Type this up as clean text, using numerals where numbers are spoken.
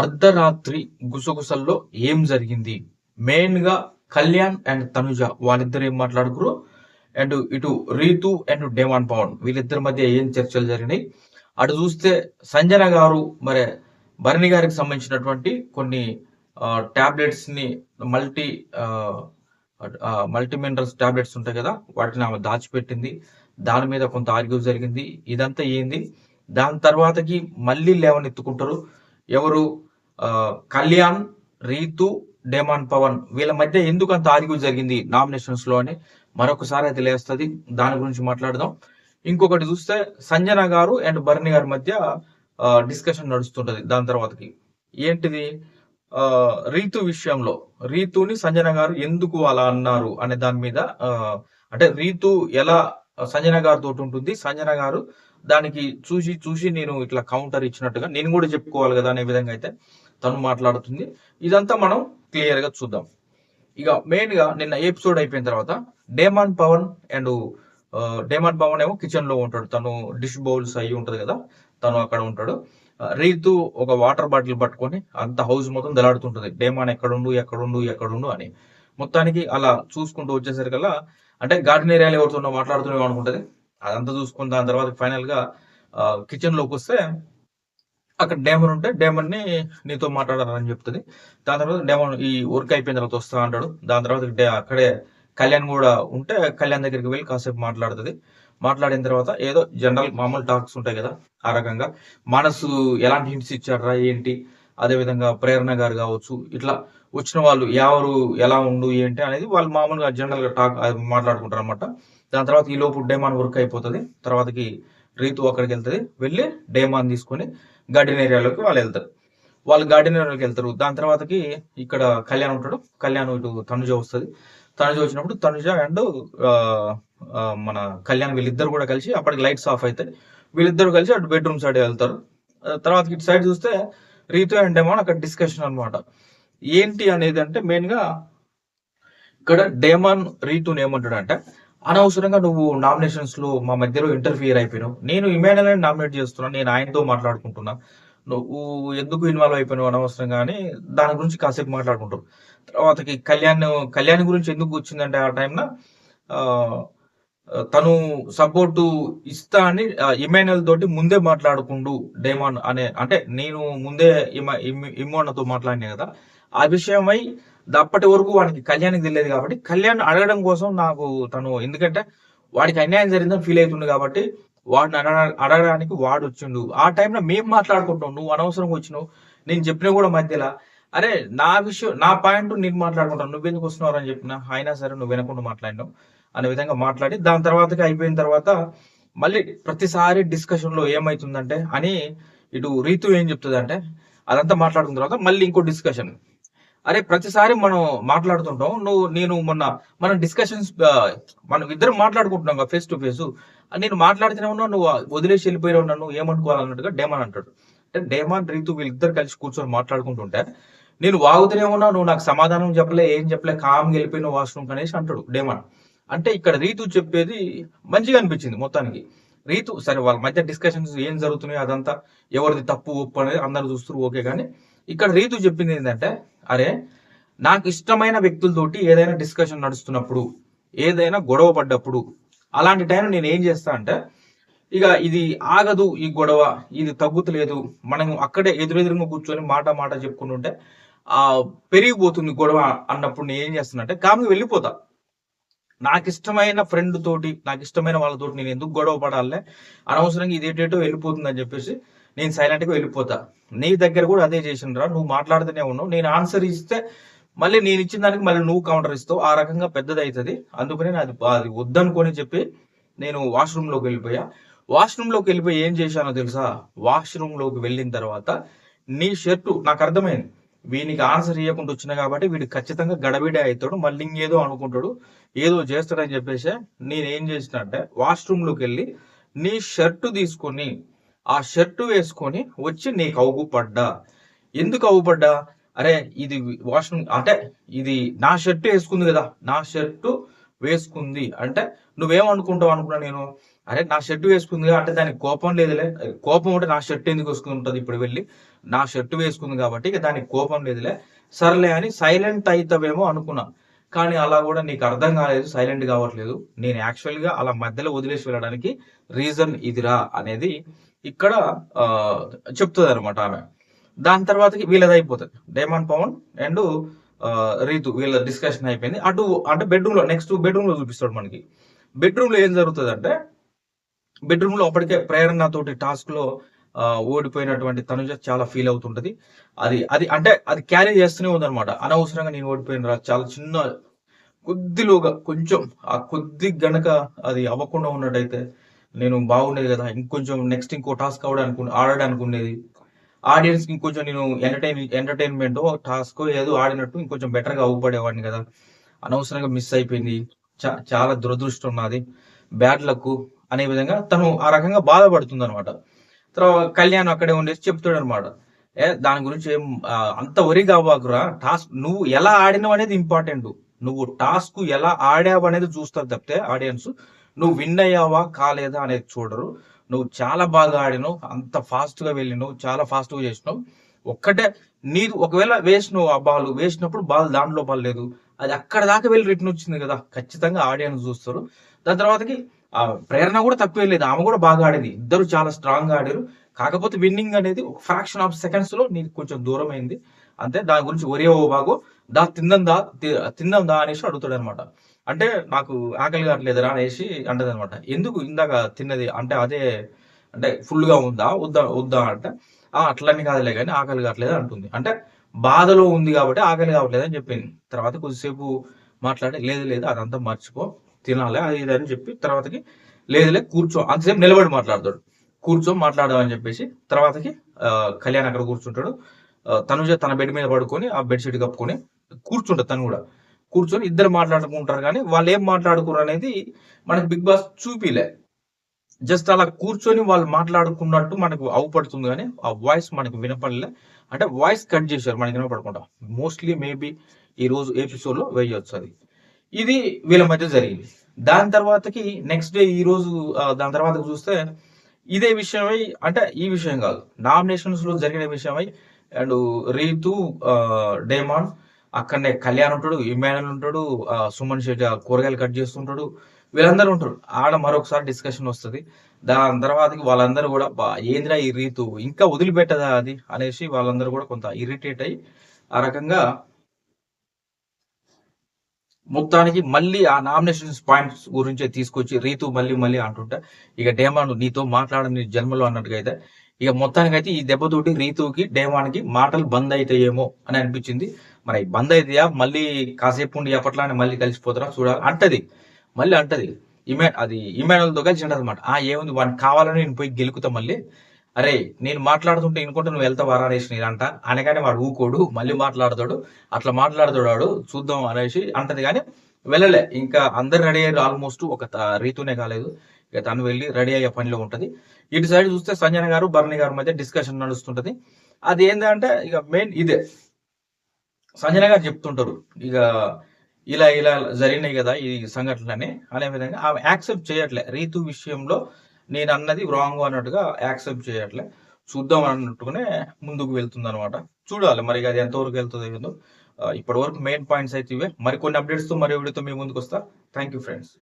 అర్ధరాత్రి గుసగుసల్లో ఏం జరిగింది? మెయిన్ గా కళ్యాణ్ అండ్ తనుజ వాళ్ళిద్దరు ఏం మాట్లాడుకురు అండ్ ఇటు రీతు అండ్ డేవాన్ పవన్ వీళ్ళిద్దరి మధ్య ఏం చర్చలు జరిగినాయి. అటు చూస్తే సంజన గారు మరి భరణి గారికి సంబంధించినటువంటి కొన్ని టాబ్లెట్స్ ని మల్టీ మల్టీ మినరల్స్ టాబ్లెట్స్ ఉంటాయి కదా, వాటిని ఆమె దాచిపెట్టింది. దాని మీద కొంత ఆర్గ్యూ జరిగింది. ఇదంతా ఏంది? దాని తర్వాతకి మళ్ళీ లేవనెత్తుకుంటారు ఎవరు? కళ్యాణ్, రీతు, డేమాన్ పవన్ వీళ్ళ మధ్య ఎందుకు అంత ఆర్గ్యూ జరిగింది నామినేషన్స్ లో అని మరొకసారి అయితే లేస్తుంది. దాని గురించి మాట్లాడదాం. ఇంకొకటి చూస్తే సంజన గారు అండ్ భరణి గారి మధ్య డిస్కషన్ నడుస్తుంటది. దాని తర్వాతకి ఏంటిది? రీతు విషయంలో రీతుని సంజన గారు ఎందుకు అలా అన్నారు అనే దాని మీద, అంటే రీతు ఎలా సంజన గారితో ఉంటుంది, సంజన గారు దానికి చూసి చూసి నేను ఇట్లా కౌంటర్ ఇచ్చినట్టుగా నేను కూడా చెప్పుకోవాలి కదా అనే విధంగా అయితే తను మాట్లాడుతుంది. ఇదంతా మనం క్లియర్ గా చూద్దాం. ఇక మెయిన్ గా నిన్న ఎపిసోడ్ అయిపోయిన తర్వాత demon Pavan and demon Pavan ఏమో కిచెన్ లో ఉంటాడు. తను డిష్ బౌల్స్ అయ్యి ఉంటది కదా, తను అక్కడ ఉంటాడు. రీతు ఒక వాటర్ బాటిల్ పట్టుకొని అంత హౌస్ మొత్తం దలాడుతుంటది, డేమాన్ ఎక్కడుండు ఎక్కడుండు ఎక్కడుండు అని. మొత్తానికి అలా చూసుకుంటూ వచ్చేసరికల్లా అంటే గార్డెన్ ఏరియాలో ఎవరితో మాట్లాడుతూనే అనుకుంటది. అదంతా చూసుకుని దాని తర్వాత ఫైనల్ గా కిచెన్ లోకి వస్తే అక్కడ డేమన్ ఉంటే డేమన్ ని నీతో మాట్లాడాలని చెప్తుంది. దాని తర్వాత డేమన్ ఈ వర్క్ అయిపోయిన తర్వాత వస్తా అంటాడు. దాని తర్వాత అక్కడే కళ్యాణ్ కూడా ఉంటే కళ్యాణ్ దగ్గరికి వెళ్ళి కాసేపు మాట్లాడుతుంది. మాట్లాడిన తర్వాత ఏదో జనరల్ మామూలు టాక్స్ ఉంటాయి కదా, ఆ రకంగా మనసు ఎలాంటి హింట్స్ ఇచ్చారా ఏంటి, అదే విధంగా ప్రేరణ గారు కావచ్చు, ఇట్లా వచ్చిన వాళ్ళు ఎవరు ఎలా ఉండు ఏంటి అనేది వాళ్ళు మామూలుగా జనరల్ గా టాక్ మాట్లాడుకుంటారు అనమాట. దాని తర్వాత ఈ లోపు డేమాన్ వర్క్ అయిపోతుంది. తర్వాతకి రీతు అక్కడికి వెళ్తుంది. వెళ్ళి డేమాన్ తీసుకొని గార్డెన్ ఏరియాలోకి వాళ్ళు వెళ్తారు. వాళ్ళు గార్డెన్ ఏరియాలోకి వెళ్తారు. దాని తర్వాతకి ఇక్కడ కళ్యాణ్ ఉంటాడు. కళ్యాణ్ ఇటు తనుజ వస్తుంది. తనుజ వచ్చినప్పుడు తనుజ అండ్ మన కళ్యాణ్ వీళ్ళిద్దరు కూడా కలిసి అప్పటికి లైట్స్ ఆఫ్ అవుతాయి. వీళ్ళిద్దరు కలిసి అటు బెడ్రూమ్ సైడ్ వెళ్తారు. తర్వాత ఇటు సైడ్ చూస్తే రీతు అండ్ డేమాన్ అక్కడ డిస్కషన్ అనమాట. ఏంటి అనేది అంటే మెయిన్ గా ఇక్కడ డేమాన్ రీతుని ఏమంటాడు అంటే, అనవసరంగా నువ్వు నామినేషన్స్ లో మా మధ్యలో ఇంటర్ఫియర్ అయిపోయినావు. నేను ఇమాన్యుల్ నామినేట్ చేస్తున్నా, నేను ఆయనతో మాట్లాడుకుంటున్నా, నువ్వు ఎందుకు ఇన్వాల్వ్ అయిపోయినావు అనవసరంగా అని దాని గురించి కాసేపు మాట్లాడుకుంటారు. తర్వాతకి కళ్యాణ్ గురించి ఎందుకు వచ్చిందంటే ఆ టైంలో తను సపోర్టు ఇస్తా అని ఇమాన్యుల్ తోటి ముందే మాట్లాడుకుండు డేమాన్ అనే, అంటే నేను ముందే ఇమ్మోన్నతో మాట్లాడినా కదా, ఆ విషయమై అప్పటి వరకు వాడికి కళ్యాణ్కి తెలియదు కాబట్టి కళ్యాణ్ అడగడం కోసం నాకు తను, ఎందుకంటే వాడికి అన్యాయం జరిగిందని ఫీల్ అవుతుంది కాబట్టి వాడిని అడగడానికి వాడు వచ్చిండు. ఆ టైంలో మేము మాట్లాడుకుంటాం, నువ్వు అనవసరంగా వచ్చినావు, నేను చెప్పినా కూడా మధ్యలో అరే నా విషయం నా పాయింట్ నేను మాట్లాడుకుంటాను, నువ్వెందుకు వస్తున్నావు అని చెప్పినా అయినా సరే నువ్వు వినకుండా మాట్లాడినావు అనే విధంగా మాట్లాడి దాని తర్వాతకి అయిపోయిన తర్వాత మళ్ళీ ప్రతిసారి డిస్కషన్ లో ఏమైతుందంటే అని ఇటు రీతు ఏం చెప్తుంది అంటే, అదంతా మాట్లాడుకున్న తర్వాత మళ్ళీ ఇంకో డిస్కషన్. అరే ప్రతిసారి మనం మాట్లాడుతుంటాం, నేను మొన్న మనం డిస్కషన్స్ మనం ఇద్దరం మాట్లాడుకుంటున్నాం కదా ఫేస్ టు ఫేస్, నేను మాట్లాడుతూనే ఉన్నా, నువ్వు వదిలేసి వెళ్ళిపోయావు, నన్ను ఏమనుకోవాలన్నట్టుగా డేమాన్ అంటాడు. అంటే డేమాన్ రీతు వీళ్ళిద్దరు కలిసి కూర్చొని మాట్లాడుకుంటుంటే నేను వాగుతూనే ఉన్నా, నువ్వు నాకు సమాధానం చెప్పలే, ఏం చెప్పలే, కామ్గా వెళ్ళిపోయిన వాష్రూమ్ అనేసి అంటాడు డేమాన్. అంటే ఇక్కడ రీతు చెప్పేది మంచిగా అనిపించింది మొత్తానికి. రీతు సరే వాళ్ళ మధ్య డిస్కషన్స్ ఏం జరుగుతున్నాయో అదంతా ఎవరిది తప్పు ఒప్పు అనేది అందరు చూస్తారు ఓకే, కానీ ఇక్కడ రీతు చెప్పింది ఏంటంటే, అరే నాకు ఇష్టమైన వ్యక్తులతోటి ఏదైనా డిస్కషన్ నడుస్తున్నప్పుడు, ఏదైనా గొడవ పడ్డప్పుడు, అలాంటి టైం నేను ఏం చేస్తా అంటే, ఇక ఇది ఆగదు ఈ గొడవ, ఇది తగ్గుతలేదు, మనం అక్కడే ఎదురెదురుగా కూర్చొని మాట మాట చెప్పుకుంటుంటే ఆ పెరిగిపోతుంది గొడవ అన్నప్పుడు నేను ఏం చేస్తానంటే కామ్గా వెళ్ళిపోతా. నాకు ఇష్టమైన ఫ్రెండ్ తోటి, నాకు ఇష్టమైన వాళ్ళతోటి నేను ఎందుకు గొడవ పడాలే, అనవసరంగా ఇదేటేటో వెళ్ళిపోతుంది అని చెప్పేసి నేను సైలెంట్ గా వెళ్ళిపోతా. నీ దగ్గర కూడా అదే చేసిండ్రా, నువ్వు మాట్లాడుతూనే ఉన్నావు, నేను ఆన్సర్ ఇస్తే మళ్ళీ నేను ఇచ్చిన దానికి మళ్ళీ నువ్వు కౌంటర్ ఇస్తావు, ఆ రకంగా పెద్దది అవుతుంది, అందుకని అది వద్దనుకొని చెప్పి నేను వాష్రూమ్ లోకి వెళ్ళిపోయా. వాష్రూమ్ లోకి వెళ్ళిపోయి ఏం చేశానో తెలుసా? వాష్రూమ్ లోకి వెళ్ళిన తర్వాత నీ షర్టు నాకు అర్థమైంది, వీనికి ఆన్సర్ ఇవ్వకుండా వచ్చినా కాబట్టి వీడు ఖచ్చితంగా గడబిడే అవుతాడు, మళ్ళీ ఇంకేదో అనుకుంటాడు, ఏదో చేస్తాడని చెప్పేసి నేనేం చేసిన అంటే వాష్రూమ్ లోకి వెళ్ళి నీ షర్టు తీసుకొని ఆ షర్టు వేసుకొని వచ్చి నీకు అవుపడ్డా. ఎందుకు అవుపడ్డా? అరే ఇది వాష్రూమ్ అంటే ఇది నా షర్టు వేసుకుంది కదా, నా షర్టు వేసుకుంది అంటే నువ్వేమనుకుంటావు అనుకున్నా నేను, అరే నా షర్ట్ వేసుకుంది అంటే దానికి కోపం లేదులే, కోపం ఉంటే నా షర్ట్ ఎందుకు వేసుకుంటుంది ఇప్పుడు వెళ్ళి, నా షర్ట్ వేసుకుంది కాబట్టి ఇక దానికి కోపం లేదులే, సర్లే అని సైలెంట్ అవుతావేమో అనుకున్నా. కానీ అలా కూడా నీకు అర్థం కాలేదు, సైలెంట్ కావట్లేదు. నేను యాక్చువల్గా అలా మధ్యలో వదిలేసి వెళ్ళడానికి రీజన్ ఇదిరా అనేది ఇక్కడ చెప్తుంది అనమాట ఆమె. దాని తర్వాతకి వీళ్ళది అయిపోతుంది, డేమాన్ పవన్ అండ్ రీతు వీళ్ళ డిస్కషన్ అయిపోయింది. అటు అంటే బెడ్రూమ్ లో, నెక్స్ట్ బెడ్రూమ్ లో చూపిస్తాడు మనకి. బెడ్రూమ్ లో ఏం జరుగుతుంది అంటే, బెడ్రూమ్ లో అప్పటికే ప్రేరణ తోటి టాస్క్ లో ఓడిపోయినటువంటి తనుజ చాలా ఫీల్ అవుతుంటది. అది అది అంటే అది క్యారీ చేస్తూనే ఉందన్నమాట. అనవసరంగా నేను ఓడిపోయిన చాలా చిన్న కొద్దిలోగా కొంచెం ఆ కొద్ది గనక అది అవ్వకుండా ఉన్నట్టయితే నేను బాగుండేది కదా, ఇంకొంచెం నెక్స్ట్ ఇంకో టాస్క్ ఆడడానికి ఉండేది, ఆడియన్స్ కి ఇంకొంచెం నేను ఎంటర్టైన్మెంట్ టాస్క్ ఏదో ఆడినట్టు ఇంకొంచెం బెటర్ గా అవ్వబడేవాడిని కదా, అనవసరంగా మిస్ అయిపోయింది, చాలా దురదృష్టం నాది, బ్యాడ్ లక్ అనే విధంగా తను ఆ రకంగా బాధపడుతుంది అనమాట. తర్వాత కళ్యాణ్ అక్కడే ఉండేసి చెప్తాడు అనమాట, దాని గురించి ఏం అంత వరి కావాకురా, టాస్క్ నువ్వు ఎలా ఆడినావు అనేది ఇంపార్టెంట్, నువ్వు టాస్క్ ఎలా ఆడావు అనేది చూస్తారు తప్పితే ఆడియన్స్, నువ్వు విన్ అయ్యావా కాలేదా అనేది చూడరు. నువ్వు చాలా బాగా ఆడినావు, అంత ఫాస్ట్ గా వెళ్ళినావు, చాలా ఫాస్ట్ గా చేసినావు. ఒక్కటే నీది ఒకవేళ వేసినావు, ఆ బాల్ వేసినప్పుడు బాల్ దాంట్లో బాల్ లేదు, అది అక్కడ దాకా వెళ్ళి రిటర్న్ వచ్చింది కదా, ఖచ్చితంగా ఆడియన్స్ చూస్తారు. దాని తర్వాతకి ఆ ప్రేరణ కూడా తక్కువే లేదు, ఆమె కూడా బాగా ఆడింది, ఇద్దరు చాలా స్ట్రాంగ్ గా ఆడారు. కాకపోతే విన్నింగ్ అనేది ఒక ఫ్రాక్షన్ ఆఫ్ సెకండ్స్ లో నీకు కొంచెం దూరం అయింది అంతే, దాని గురించి ఒరే ఓ బాగో తిందాం దా అనేసి అడుగుతాడు అనమాట. అంటే నాకు ఆకలి కావట్లేదురా అనేసి అంటది అనమాట. ఎందుకు ఇందాక తిన్నది అంటే అదే, అంటే ఫుల్ గా ఉందా వద్దా వద్దా అంటే, అట్లనే కాదులే కానీ ఆకలి కావట్లేదు అంటుంది. అంటే బాధలో ఉంది కాబట్టి ఆకలి కావట్లేదు అని చెప్పింది. తర్వాత కొద్దిసేపు మాట్లాడి లేదు లేదు అదంతా మర్చిపో, తినాలి అది ఇది అని చెప్పి తర్వాతకి లేదులే కూర్చో, అంతసేపు నిలబడి మాట్లాడతాడు, కూర్చో మాట్లాడమని చెప్పేసి తర్వాతకి కళ్యాణ్ అక్కడ కూర్చుంటాడు. తనుజ తన బెడ్ మీద పడుకొని ఆ బెడ్షీట్ కప్పుకొని కూర్చుంటారు, తను కూడా కూర్చొని ఇద్దరు మాట్లాడుకుంటారు. కానీ వాళ్ళు ఏం మాట్లాడుకున్నారు అనేది మనకి బిగ్ బాస్ చూపిలే, జస్ట్ అలా కూర్చొని వాళ్ళు మాట్లాడుకున్నట్టు మనకు అవుపడుతుంది కానీ ఆ వాయిస్ మనకు వినపడలే, అంటే వాయిస్ కట్ చేశారు మనకి వినపడకుండా. మోస్ట్లీ మేబీ ఈ రోజు ఎపిసోడ్ లో వేయొచ్చు అది. ఇది వీళ్ళ మధ్య జరిగింది. దాని తర్వాతకి నెక్స్ట్ డే ఈ రోజు దాని తర్వాత చూస్తే ఇదే విషయమై, అంటే ఈ విషయం కాదు, నామినేషన్స్ లో జరిగిన విషయమై అండ్ రీతు, డేమాన్, అక్కడనే కళ్యాణ్ ఉంటాడు, ఇమానుయల్ ఉంటాడు, సుమన్ శెట్టి కూరగాయలు కట్ చేస్తుంటాడు, వీళ్ళందరూ ఉంటారు. ఆడ మరొకసారి డిస్కషన్ వస్తుంది. దాని తర్వాతకి వాళ్ళందరూ కూడా ఏందిరా ఈ రీతు ఇంకా వదిలిపెట్టదా అది అనేసి వాళ్ళందరూ కూడా కొంత ఇరిటేట్ అయ్యి ఆ రకంగా మొత్తానికి మళ్ళీ ఆ నామినేషన్స్ పాయింట్స్ గురించి తీసుకొచ్చి రీతు మళ్ళీ మళ్ళీ అంటుంటే, ఇక డేమాన్ నీతో మాట్లాడని జన్మలో అన్నట్టుగా అయితే ఇక మొత్తానికి అయితే ఈ దెబ్బతోటి రీతుకి డేమాన్కి మాటలు బంద్ అవుతాయేమో అని అనిపించింది. మరి బంద్ అవుతాయా, మళ్ళీ కాసేపు ఉండి ఎప్పట్లానే మళ్ళీ కలిసిపోతారా చూడాలి అంటది. మళ్ళీ అంటది ఇమానుయల్తో కలిసి అంటది అనమాట. ఏముంది వాడిని కావాలని నేను పోయి గెలుకుతా మళ్ళీ, అరే నేను మాట్లాడుతుంటే ఇనుకుంటే నువ్వు వెళ్తావా అనేసి నేను అంట అనగానే వాడు ఊకోడు, మళ్ళీ మాట్లాడతాడు, అట్లా మాట్లాడుతాడు వాడు, చూద్దాం అనేసి అంటది. కానీ వెళ్ళలే, ఇంకా అందరు రెడీ అయ్యారు ఆల్మోస్ట్, ఒక రీతూనే కాలేదు, ఇక తను వెళ్ళి రెడీ అయ్యే పనిలో ఉంటది. ఇటు సైడ్ చూస్తే సంజన గారు భరణి గారి మధ్య డిస్కషన్ నడుస్తుంటది. అది ఏంటంటే ఇక మెయిన్ ఇదే, సంజన గారు చెప్తుంటారు ఇక ఇలా ఇలా జరిగినాయి కదా ఈ సంఘటనలని అనే విధంగా ఆమె యాక్సెప్ట్ చేయట్లే, రీతు విషయంలో నేను అన్నది రాంగ్ అన్నట్టుగా యాక్సెప్ట్ చేయట్లే, చూద్దాం అన్నట్టుగానే ముందుకు వెళ్తుంది అనమాట. చూడాలి మరి అది ఎంతవరకు వెళ్తుందో ఏదో. ఇప్పటి వరకు మెయిన్ పాయింట్స్ అయితే ఇవే, మరి కొన్ని అప్డేట్స్ తో మరి వీడియోతో మీ ముందుకు వస్తా. Thank you friends.